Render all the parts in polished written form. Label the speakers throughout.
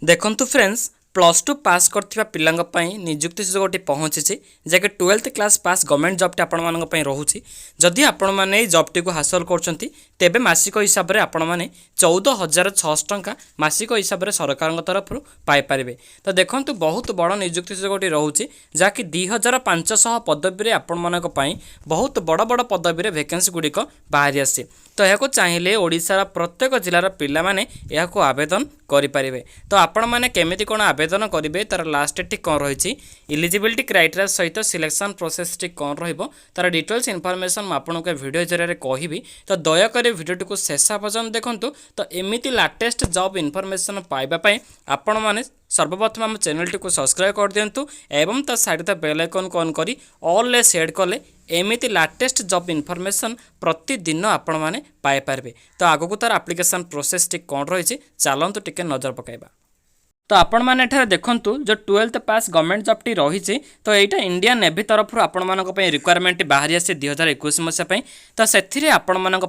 Speaker 1: देखंतु friends plus two पास करथिबा पिलांग पई नियुक्ति सुजोगटी पहुँची जहाँकि 12th class pass government job आपण मानक पई रहुछि। जदि आपण माने ए जॉब टी को हासिल करछंती तेबे मासिक हिसाब रे आपण माने 14,600 टंका मासिक हिसाब रे सरकार तरफ पाई पारिबे। तो देखंतु बहुत बड़ नियुक्ति सुजोगटी रहुछि जहाँकि 2500 पदवी रे आपण मानक पई बहुत बड़ बड़ पदवी रे वैकेंसी गुडिक बाहरी आसी। तो यह चाहिए ओडिशार प्रत्येक जिलार पिला माने यह आवेदन करें। तो आपण मैंने केमिति कौन आवेदन करेंगे तार लास्ट डेट कौन रही इलिजिबिलिटी क्राइटेरिया सहित सिलेक्शन प्रोसेस टी कौन तार डिटेल्स इनफॉरमेशन मुझे वीडियो जरिए कहि। तो दयाकोरी वीडियो को शेष पर्यटन देखूँ। तो एमती लाटेस्ट जॉब इनफॉरमेशन पाइबापी आपण मैंने सर्वप्रथम आम चैनल टी को सब्सक्राइब कर दिंतु एवं ता साइड बेल आइकन को ऑन करी ऑल सेट कले एमती लाटेस्ट जॉब इनफॉरमेशन प्रतिदिन आपण मैंने पाइपर। तो आगक तार एप्लिकेशन प्रोसेस टी कौन रही चलतु टिके नजर पकाइबा। तो आपण मैंने देखूँ जो 12th पास गवर्नमेंट जॉब टी रही तो यहाँ इंडियन नेवी तरफ आपण मानक रिक्वायरमेंट बाहरी आसी 2021 मसीहा। तो से आपण मानक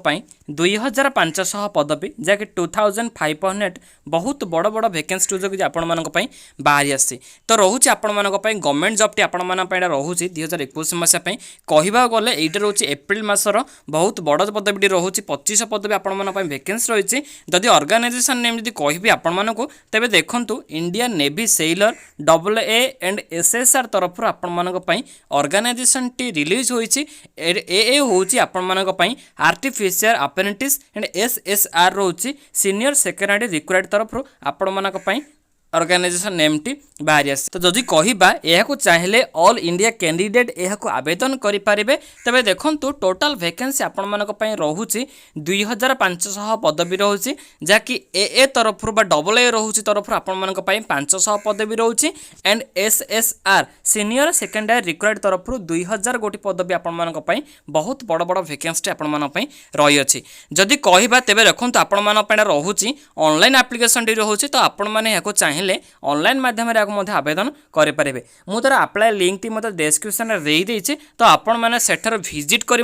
Speaker 1: 2500 पदवी जहाँकि 2500 बहुत बड़ बड़ वैकेंसी सुजोग आपण मानक बाहरी आसी। तो रोचे आपण मानक गवर्नमेंट जॉब टी आपण मानक रोचे 2021 मसीहा। कहवा गले ये रोचे एप्रिल मासर बहुत बड़ पदवी रोचे 2500 पदवी आपण मानक वैकेंसी रही। जदि ऑर्गेनाइजेशन नेम जब कहि आपण मानक तेबे देखंतु Indian navy sailor AA and SSR तरफ आपण मानक पई ऑर्गेनाइजेशन टी रिलीज होईची। AA होची आपण मानक पई आर्टिफिशियल अप्रेंटिस एंड SSR रोची सीनियर सेकेंडरी रिक्वायर्ड तरफ आपण मानक पई ऑर्गेनाइजेशन नेम टी बाहरी आसे। तो जदि कहबा यह चाहिए ऑल इंडिया कैंडिडेट यह आवेदन करें तेज देखूँ टोटाल वैकेंसी आपण मानक रोचे 2500 पदवी रोचे जहाँकि AA तरफ AA रोचे तरफ आपण मानक 500 पदवी रोचे and SSR senior secondary required तरफ 2000 गोटी पदवी आपण मानक बहुत बड़ बड़ वैकेंसी आपण मानक रही अछि। जदि कहबा तेबे देखूँ आपण मानक रोचे ऑनलाइन एप्लिकेशन टी रोचे। तो आपण माने यह चाहिए ऑनलाइन माध्यम आवेदन करें। मु तार अप्लाई लिंक टी मतलब डिस्क्रिप्शन में देदेछि। तो आपण मैंने सेठर विजिट करी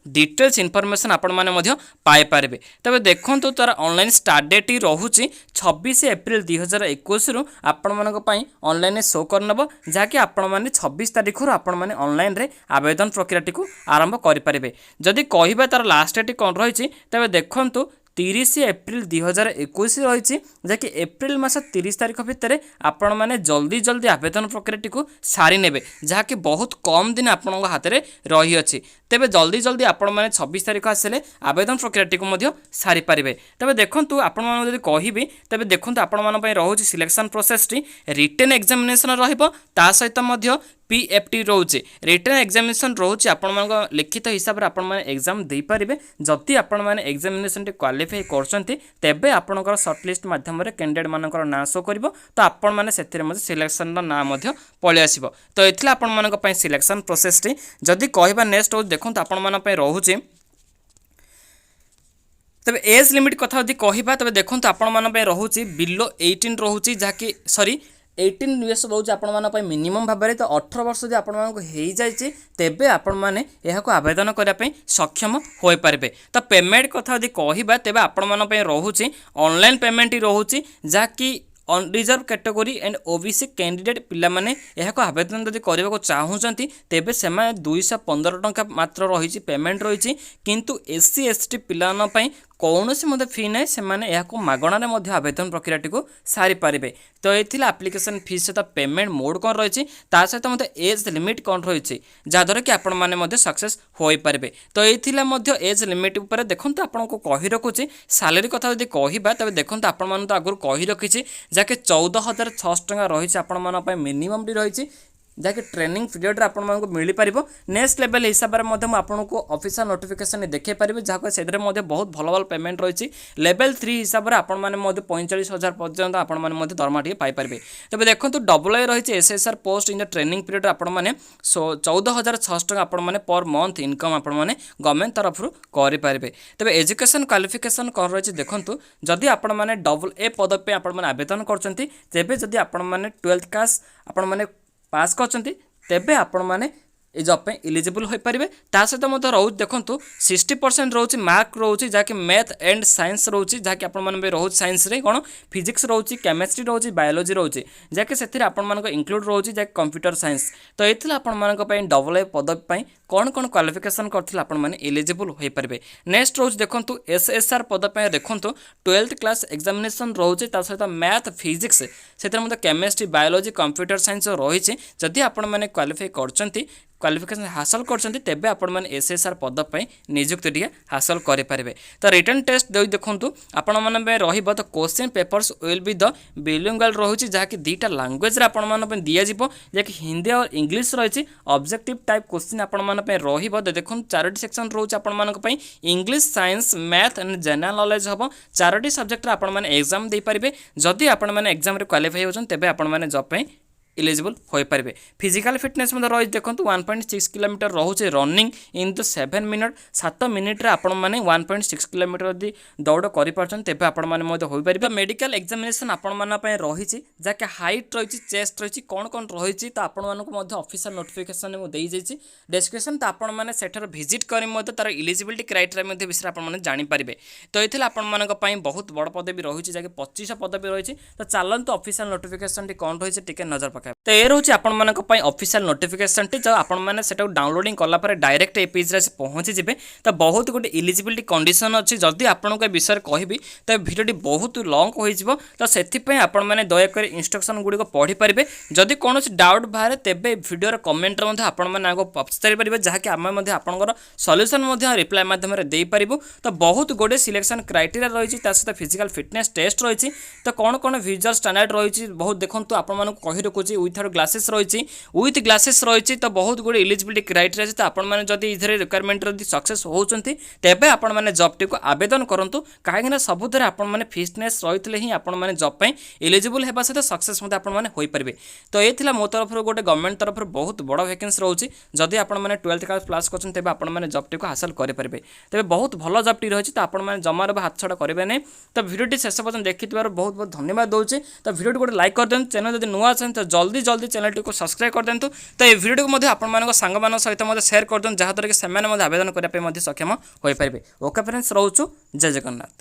Speaker 1: डिटेल्स इनफॉरमेशन आपण मैंने पाई पारे। तबे देखूँ तार ऑनलाइन स्टार्ट डेट रोचे 26 एप्रिल 2021 रु आपण मानक ऑनलाइन शो करनब जहाँकि आपण मैंने 26 तारीख रु आपण मैंने ऑनलाइन रे आवेदन प्रक्रिया को आरंभ करें। जदि कहबा तार लास्ट डेट कौन रही तेज देखूँ 30 एप्रिल 2021 रही जहाँकि एप्रिल मास 30 तारीख भितर आपण मैंने जल्दी जल्दी आवेदन प्रक्रिया को सारी नेबे जहाँकि बहुत कम दिन आपण हाथ में रही अच्छी। तेबे जल्दी जल्दी आपण मैंने 26 तारीख आसिले आवेदन प्रक्रिया को सारी पारे। तेबे देखंतु आपण माने जदि कहिबे तेबे देखंतु आपण मान पई रहउची सिलेक्शन प्रोसेस टी रिटन एग्जामिनेशन रहिबो ता सहित मध्य PFT रोचे रिटन एग्जामिनेशन रोचे आपण मान लिखित हिसाब रे आपण माने एग्जाम दे पारिबे। जति आपण माने एग्जामिनेशन टी क्वालिफाई करछंती तेबे आपणकर शॉर्टलिस्ट माध्यम रे कैंडिडेट मानकर नाम शो करिवो। तो आपण माने सेथिरे मध्य सिलेक्शन रा नाम मध्य पळे आसीबो। तो एथिला आपण मानक पई सिलेक्शन प्रोसेस टी जदि कहबा नेक्स्ट हो देखंतु आपण मान पई रहउची तबे एज लिमिट कथा यदि कहबा तबे देखंतु आपण मान पई रहउची बिलो 18 रहउची जहाँकि सॉरी 18 इयर्स रोचे आपण मान पई मिनिमम भाव में। तो 18 वर्ष जब आपण मानक हो जाइए तेबे आपण माने यह आवेदन करने सक्षम हो पारे। तो पेमेंट कथा यदि कहबा तेबे आपण मान पई रहउची ऑनलाइन पेमेंट रहउची जहाँकि unreserved category and OBC candidate पिला माने यह आवेदन जब करने चाहूँगी तेबे से 215 टंका मात्र रही पेमेंट रही। किंतु SC ST पिलान कौन से मत फी ना से मागणार आवेदन प्रक्रिया को सारी पारे। तो ये एप्लिकेशन फीस सहित पेमेंट मोड कौन रही सहित मत एज लिमिट कौन रही जहाद्वारा कि आपण मैंने सक्सेस हो पारे। तो ये एज लिमिट उपर देखो आपन को कही रखुच्छी सालेरी कथा यदि कहबा तेज देखो आपण मैंने तो आगुरी कही रखी जहाँकि 14,600 टंका रही आपण मिनिमम रही जहाँकि ट्रेनिंग पीरियड रे आपण मानको मिली पारिबो। नेक्स्ट लेवल हिसाब रे मध्य आपन को ऑफिशियल नोटिफिकेशन देखे पारिबे जहाँ से बहुत भल भल पेमेंट रही। लेवल 3 हिसाब रे आपण माने 45,000 पर्यंत आपण माने दरमा टी पाई पारिबे। तबे देखंतु AA रही SSR post in the training period आपण माने 14,600 टंका आपण माने पर मंथ इनकम आपण माने गवर्नमेंट तरफ करि पारिबे। तबे एजुकेशन क्वालिफिकेशन कौन रही देखंतु जदि आपण माने AA पद पे आपण माने आवेदन करचंती तेबे जदि आपण माने 12th क्लास आपण माने पास करचंती तेबे आपण माने ये जॉब पे एलिजिबल हो पारे। ता सहित मत रोच देखो 60% रोचे मार्क रोचे जहाँकि मैथ एंड साइंस रोचे जहाँकि आपण रोच साइंस रे कौन फिजिक्स रोचे केमिस्ट्री रोचे बायोलोजी रोचे जहाँकि से इनक्लूड रोचे जहाँकि कंप्यूटर साइंस। तो ये आपण डबल ए पदवी कौन कौन क्वालिफिकेशन करथिले आपण माने एलिजिबल हो पारे। नेक्स्ट रोज देखो एसएसआर पदवी देखो 12th क्लास एग्जामिनेशन रोचे सहित मैथ फिजिक्स से केमिस्ट्री बायोलोजी कंप्यूटर साइंस रही जदि आपण माने क्वालिफाई करछंती क्वालिफिकेशन हासिल करछंती तेबे आपण माने एसएसआर पद पे नियुक्ति टिके हासिल करि पारिबे। तो रिटन टेस्ट दे देखंतु आपण माने रहिबो। तो question papers will be the bilingual रहुची जहाँकि दुईटा लैंग्वेज रे आपण माने दिया जिवो जहाँकि हिंदी और इंग्लिश रही। ऑब्जेक्टिव टाइप क्वेश्चन आपण माने रहिबो। देखो 4टी सेक्शन रोच आपण मानक पई English science math and general knowledge हबो। 4टी सब्जेक्ट रे आपण माने एग्जाम दे पारिबे। जदि आपण माने एग्जाम रे क्वालिफाई होछन तेबे आपण माने जॉब पे एलिजिबल हो पारे। फिजिकल फिटनेस रही देखो 1.6 किलोमीटर रोचे रनिंग इन द 7 मिनट 7 मिनिट्रे आपण मैंने 1.6 किलोमीटर यदि दौड़ करें तेज आपण हो पारे। मेडिकल एग्जामिनेशन आपण मान रही जहाँकि हाइट रही चेस्ट रही कौन कौन रही तो आपण ऑफिशियल नोटिफिकेशन मुझे डिस्क्रिप्शन तो आपण मैंने सेठर विजिट कर तार इलिजिबिलिटी क्राइटेरिया विषय आप जानीपारे। तो ये आपण बहुत बड़ पदवी रही जहाँकि 25 पदवी रही। तो चलते ऑफिशियल नोटिफिकेशन कौन रही टे नजर पकाए। तो ये रोचे आपण मानक पई ऑफिशियल नोटिफिकेशन टी जो आपण माने सेटा डाउनलोडिंग कला पर डायरेक्ट ए पेज रे पहुंची जिवे। तो बहुत गोटे एलिजिबिलिटी कंडीशन अच्छी जदि आपण के विषय कहबी तो वीडियोटी बहुत लॉन्ग हो जिवो। तो सेथि पई आपण माने दया कर इंस्ट्रक्शन गुडी को पढ़ी परिबे। जदि कोनोसी डाउट बाहर तेबे वीडियो रे कमेंट रे मध्ये आपण माने आगो पछतारि परिबे जहाँकि आम मध्ये आपनकर सॉल्यूशन मध्ये रिप्लाई माध्यम रे देई परिबो। तो बहुत गोटे सिलेक्शन क्राइटेरिया रही सहित फिजिकल फिटनेस टेस्ट रही। तो कौन कौन विजुअल स्टैंडर्ड रही बहुत देखो आपण मानक कहि रखुची विथआउट ग्लासेस रही विथ ग्लासेस रही। तो बहुत गुड एलिजिबिलिटी क्राइटेरिया तो आपण मैंने जब इधर रिक्वायरमेंट रे सक्सेस होती तेबे आपण मैंने जॉब टी को आवेदन करूँ कहीं सबुद आपण मैंने फिटनेस रही ही आपण मैंने जॉब पे एलिजिबल होगा सहित सक्सेस आपण मैंने हो पारे। तो ये मो तरफ गोटे गवर्नमेंट तरफ बहुत बड़ वैकेंसी रोचे जदि आपण मैंने 12th क्लास पास करछन तेबे आपण मैंने जॉब टी को हासिल करि पारिबे। तेबे बहुत भल जॉब टी रही तो आपण मैंने जमार हाथ छड़ा करेंगे नहीं। तो वीडियो शेष पर्यटन देखि बहुत बहुत धन्यवाद दूसरी। तो वीडियो गोटे लाइक कर दें चैनल जब नुआ अच्छे तो जल्दी जल्दी चैनल को सब्सक्राइब कर देंतु। तो ये वीडियो को आपण सांग सहित शेयर कर दें जहाँद्वारा कि से आवेदन करने सक्षम हो पारे। ओके फ्रेंड्स रोचु जय जगन्नाथ।